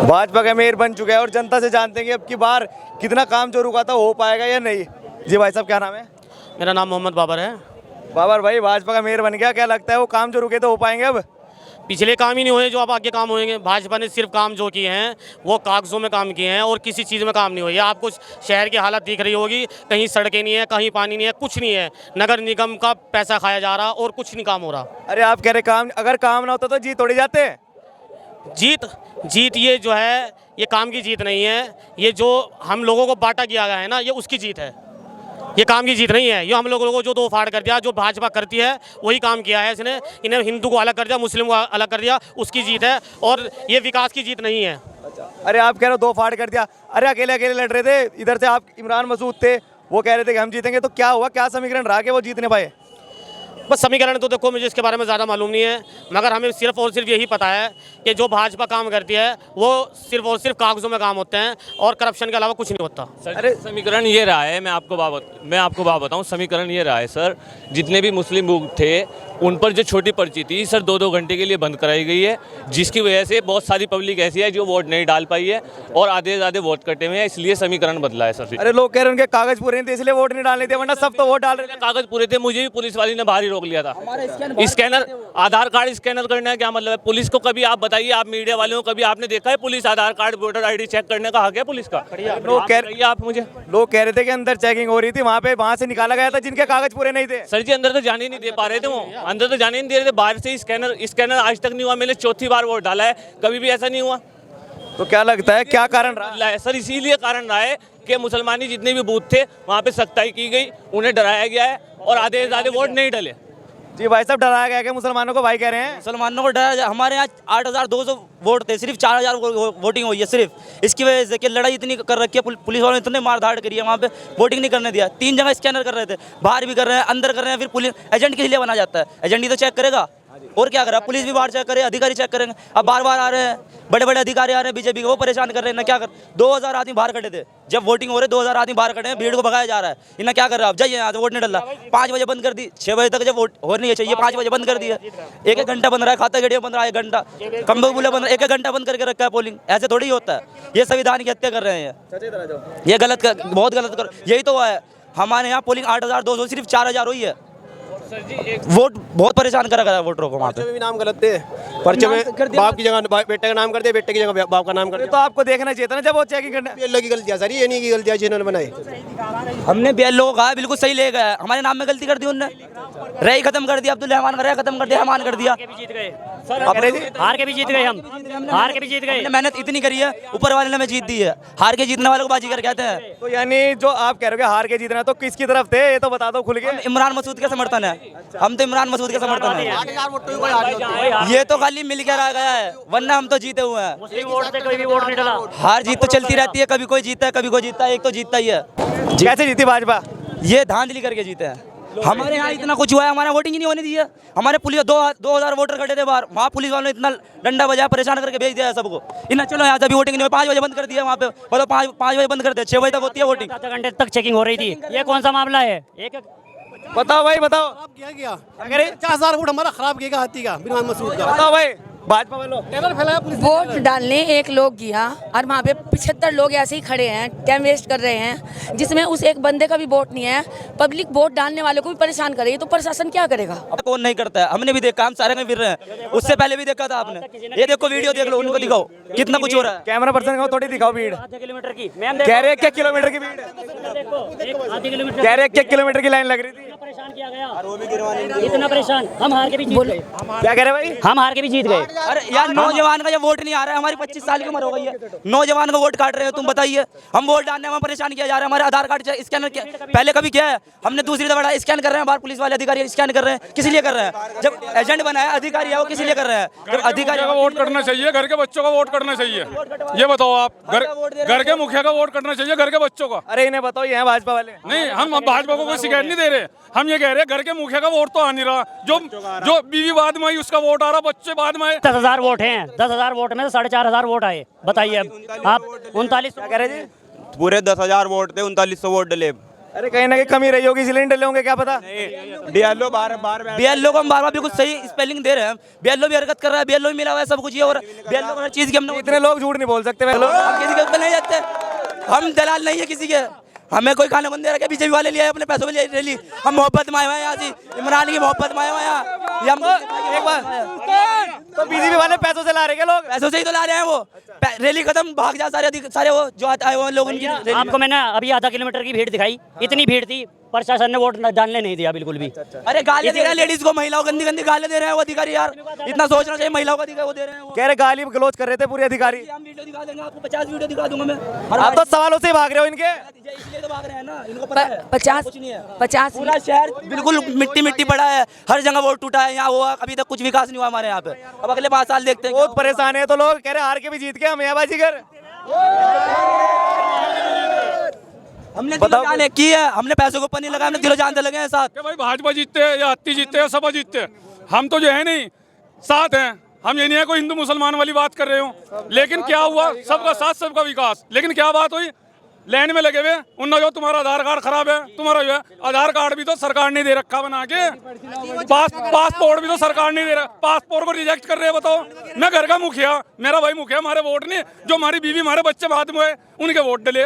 भाजपा का मेयर बन चुका है और जनता से जानते हैं कि अब की बार कितना काम जो रुका था हो पाएगा या नहीं। जी भाई साहब, क्या नाम है? मेरा नाम मोहम्मद बाबर है। बाबर भाई, भाजपा का मेयर बन गया, क्या लगता है वो काम जो रुके तो हो पाएंगे? अब पिछले काम ही नहीं हुए जो अब आगे काम होंगे। भाजपा ने सिर्फ काम जो किए हैं वो कागजों में काम किए हैं और किसी चीज़ में काम नहीं हुए। आपको शहर की हालत दिख रही होगी, कहीं सड़कें नहीं है, कहीं पानी नहीं है, कुछ नहीं है। नगर निगम का पैसा खाया जा रहा और कुछ नहीं काम हो रहा। अरे आप कह रहे काम, अगर काम ना होता तो जीत तोड़ी जाते। जीत ये जो है ये काम की जीत नहीं है। ये जो हम लोगों को बांटा किया गया है ना, ये उसकी जीत है। ये काम की जीत नहीं है। ये हम लोगों को जो दो फाड़ कर दिया, जो भाजपा करती है वही काम किया है इसने। इन्हें हिंदू को अलग कर दिया, मुस्लिम को अलग कर दिया, उसकी जीत है। और ये विकास की जीत नहीं है। अरे आप कह रहे हो दो फाड़ कर दिया। अरे अकेले अकेले लड़ रहे थे, इधर से आप इमरान मसूद थे, वो कह रहे थे कि हम जीतेंगे, तो क्या हुआ, क्या समीकरण रहा कि वो जीत नहीं पाए? बस समीकरण तो देखो, मुझे इसके बारे में ज़्यादा मालूम नहीं है, मगर हमें सिर्फ और सिर्फ यही पता है कि जो भाजपा काम करती है वो सिर्फ और सिर्फ कागजों में काम होते हैं और करप्शन के अलावा कुछ नहीं होता। अरे समीकरण ये रहा है, मैं आपको बात बताऊं। समीकरण ये रहा है सर, जितने भी मुस्लिम लोग थे उन पर जो छोटी पर्ची थी सर 2-2 घंटे के लिए बंद कराई गई है, जिसकी वजह से बहुत सारी पब्लिक ऐसी है जो वोट नहीं डाल पाई है और आधे से ज़्यादा वोट कटे हुए हैं, इसलिए समीकरण बदला है सर। अरे लोग कह रहे हैं उनके कागज पूरे नहीं थे इसलिए वोट नहीं डालने थे, वरना सब तो वोट डाल रहे थे। कागज पूरे थे, मुझे भी पुलिस वाली ने बाहर ही रोक लिया था। स्कैनर, आधार कार्ड स्कैनर करने का क्या मतलब है? पुलिस को कभी आप बताइए, आप मीडिया वालों को कभी आपने देखा है पुलिस आधार कार्ड वोटर ID चेक करने का हक है पुलिस का? लोग कह रहे थे कि अंदर चेकिंग हो रही थी, वहाँ से निकाला गया था जिनके कागज पूरे नहीं थे। सर जी अंदर तो जाने ही नहीं दे पा रहे थे, वो अंदर तो जाने नहीं दे रहे थे। बाहर से स्कैनर आज तक नहीं हुआ। मैंने चौथी बार वोट डाला है, कभी भी ऐसा नहीं हुआ। तो क्या लगता है क्या कारण रहा है सर? इसीलिए कारण रहा है कि मुसलमानी जितने भी बूथ थे वहाँ पे सख्ताई की गई, उन्हें डराया गया है और आधे से ज्यादा वोट नहीं डले। जी भाई साहब, डराया गया कि मुसलमानों को? भाई कह रहे हैं मुसलमानों को डराया। हमारे यहाँ 8,200 वोट थे, सिर्फ 4,000 वोटिंग हुई है सिर्फ। इसकी वजह से कि लड़ाई इतनी कर रखी है, पुलिस वालों ने इतने मार धाड़ करी है, वहाँ पे वोटिंग नहीं करने दिया। 3 जगह स्कैनर कर रहे थे, बाहर भी कर रहे हैं, अंदर कर रहे हैं। फिर पुलिस एजेंट किस लिए बना जाता है? एजेंट ही तो चेक करेगा और क्या करेगा? पुलिस भी बाहर चेक करे, अधिकारी चेक करेंगे। अब बार-बार आ रहे हैं, बड़े-बड़े अधिकारी आ रहे हैं बीजेपी के, वो परेशान कर रहे हैं ना। क्या कर 2000 आदमी बाहर खड़े थे जब वोटिंग हो रहे, 2000 आदमी बाहर खड़े हैं, भीड़ को भगाया जा रहा है। इन्हें क्या कर रहा है? अब जाइए यहाँ से, वोट नहीं डल रहा। 5 बजे बंद कर दी, 6 बजे तक जब वोट हो नहीं चाहिए 5 बजे बंद कर दिया। 1-1 घंटा बंद रहा है, खाता गेड़िया बंद रहा है 1 घंटा, कम्बो बुला बंद, 1-1 घंटा बंद करके रखा है पोलिंग। ऐसे थोड़ी होता है। ये संविधान की हत्या कर रहे हैं, ये गलत, बहुत गलत कर। यही तो हुआ है हमारे यहाँ। पोलिंग 8,200, सिर्फ 4,000 हुई है। वोट बहुत परेशान करा गया वोटरों को। वहाँ पे भी नाम गलत थे, पर्चे में बाप की जगह बेटे का नाम कर दिया, बेटे की जगह बाप का नाम कर दिया। तो आपको देखना चाहिए था ना जब वो चेकिंग करने। BLO की गलतियां सर, ये नहीं की गलतियां जिन्होंने बनाई। हमने BLO को कहा बिल्कुल सही ले गया, हमारे नाम में गलती कर दी उन्होंने। रई खत्म कर दिया, अब्दुल रहमान का रई खत्म कर दिया, रहमान कर दिया। हार के भी जीत गए हम, हार के भी जीत गए। मेहनत इतनी करी है, ऊपर वाले ने हमें जीत दी है। हार के जीतने वाले को बाजीगर कहते हैं। तो यानी जो आप कह रहे हो हार के जीतना, तो किसकी तरफ थे ये तो बता दो खुल के। इमरान मसूद के समर्थन है, हम तो इमरान मसूद के समर्थन है। ये तो खाली मिल के रह गया है, वरना हम तो जीते हुए हैं। कोई भी वोट नहीं डाला। हार जीत तो चलती रहती है, कभी कोई जीतता है, कभी कोई जीतता है, एक तो जीतता ही है। कैसे जीती भाजपा? ये धांधली करके जीते हैं। हमारे यहाँ इतना कुछ हुआ है, हमारा वोटिंग ही नहीं होने दी है। हमारे पुलिस 2000 वोटर खड़े थे बाहर, वहाँ पुलिस वालों ने इतना डंडा बजाया, परेशान करके भेज दिया है सबको। इन्हें चलो यहाँ से, अभी वोटिंग नहीं हो, 5 बजे बंद कर दिया वहाँ पे। बोलो 5 बजे बंद कर दिया, 6 बजे तक होती है वोटिंग। 7 घंटे तक चेकिंग हो रही थी। ये कौन सा मामला है? बताओ भाई, बताओ। क्या 50,000 वोट हमारा खराब किया हाथी का, इमरान मसूद का। बताओ भाई, भाजपा वालों वोट डालने एक लोग गया और वहाँ पे 75 लोग ऐसे ही खड़े हैं, टाइम वेस्ट कर रहे हैं, जिसमें उस एक बंदे का भी वोट नहीं है। पब्लिक वोट डालने वालों को भी परेशान कर रही है, तो प्रशासन क्या करेगा? अब कौन नहीं करता है? हमने भी देखा, हम सारे में फिर रहे हैं। उससे पहले भी देखा था आपने। ये देखो वीडियो देख लो, उनको दिखाओ कितना कुछ हो रहा है। कैमरा पर्सन को थोड़ी दिखाओ भीड़। किलोमीटर की कह रहे 1 किलोमीटर की भीड़, कह रहे 1 किलोमीटर की लाइन लग रही थी। परेशान किया गया, इतना परेशान। हम हार के भी जीत गए। क्या कह रहे भाई? हम हार के भी जीत गए। अरे यार, नौजवान का जब वोट नहीं आ रहा है, हमारी 25 साल की उम्र हो गई है, नौजवान का वोट काट रहे हो तुम, बताइए। हम वोट डालने में परेशान किया जा रहा है। हमारे आधार कार्ड स्कैनर पहले कभी किया है? हमने दूसरी दफा स्कैन कर रहे हैं, बाहर पुलिस वाले अधिकारी स्कैन कर रहे हैं। किस लिए कर रहे हैं? जब एजेंट बनाया अधिकारी है, वो किस लिए कर रहे हैं? जब अधिकारी का वोट करना चाहिए, घर के बच्चों का वोट करना चाहिए। ये बताओ आप, घर के मुखिया का वोट करना चाहिए, घर के बच्चों का। अरे इन्हें बताओ, ये है भाजपा वाले। नहीं, हम भाजपा को कोई शिकायत नहीं दे रहे, हम ये कह रहे हैं घर के मुखिया का वोट तो आ नहीं रहा। जो बीवी बाद में आई उसका वोट आ रहा, बच्चे बाद में आए। 10,000 वोट हैं, 10,000 वोट में 4,500 वोट आए। बताइए अब आप 39 क्या कह रहे जी? पूरे 10,000 वोट थे, 3900 वोट डले। अरे कहीं ना कहीं कमी रही होगी इसलिए नहीं डले होंगे, क्या पता। बीएलओ बार बार बीएलओ को हम बार बार बिल्कुल सही स्पेलिंग दे रहे हैं, बीएलओ भी हरकत कर रहा है, बीएलओ भी मिला हुआ है सब कुछ ये, और बीएलओ को हर चीज़ की हमने, इतने लोग झूठ नहीं बोल सकते लोग। हम किसी के ऊपर नहीं जाते, हम दलाल नहीं है किसी के, हमें कोई खाने बंदे रखे बीजेपी वाले लिए अपने पैसों में ले ली, हम मोहब्बत में आए हुए हैं यहाँ से, इमरान की मोहब्बत में आए हुए हैं यहाँ, ये हम एक बार तो बीजेपी वाले पैसों से ला रहे हैं लोग, पैसों से ही तो ला रहे हैं वो, रैली खत्म भाग जा सारे वो जो आए हुए लोग उनकी रैली में। आपको मैंने अभी आधा किलोमीटर की भीड़ दिखाई, इतनी भीड़ थी, प्रशासन ने वोट डालने नहीं दिया बिल्कुल भी। अरे गाली दे रहे हैं लेडीज को, महिलाओं को गंदी गंदी गाली दे रहे हैं वो अधिकारी, यार इतना सोचना चाहिए, महिलाओं को वो दे रहे हैं वो। कह रहे गाली गलौज कर रहे थे पूरे अधिकारी। हम वीडियो दिखा देंगे आपको, 50 वीडियो दिखा दूंगा मैं। आप तो सवालों से ही भाग रहे हो इनके। इसलिए तो भाग रहे हैं ना, इनको पता है 50 पूरा शहर बिल्कुल मिट्टी मिट्टी पड़ा है, हर जगह वोट टूटा है, यहाँ हुआ अभी तक कुछ विकास नहीं हुआ हमारे यहाँ पे, अब अगले 5 साल देखते हैं। बहुत परेशान है तो लोग कह रहे हार के भी जीत के हम यहाँ बाजीगर। हमने दिलो जान की है, हमने पैसों को ऊपर नहीं लगा, हमने दिलो जान से लगे हैं साथ। कि भाई भाजपा जीतते हैं या हत्ती जीतते हैं, सपा जीतते हैं, हम तो जो है नहीं साथ हैं। हम ये नहीं है कोई हिंदू मुसलमान वाली बात कर रहे हो, लेकिन क्या हुआ, सबका साथ सबका विकास। लेकिन क्या बात हुई, लाइन में लगे हुए उनका जो तुम्हारा आधार कार्ड खराब है, तुम्हारा जो है आधार कार्ड भी तो सरकार ने दे रखा बना के, पासपोर्ट भी तो सरकार ने दे रहा, पासपोर्ट को रिजेक्ट कर रहे हैं। बताओ, मैं घर का मुखिया, मेरा भाई मुखिया, हमारे वोट नहीं, जो हमारी बीवी हमारे बच्चे बाद में हुए उनके वोट डले।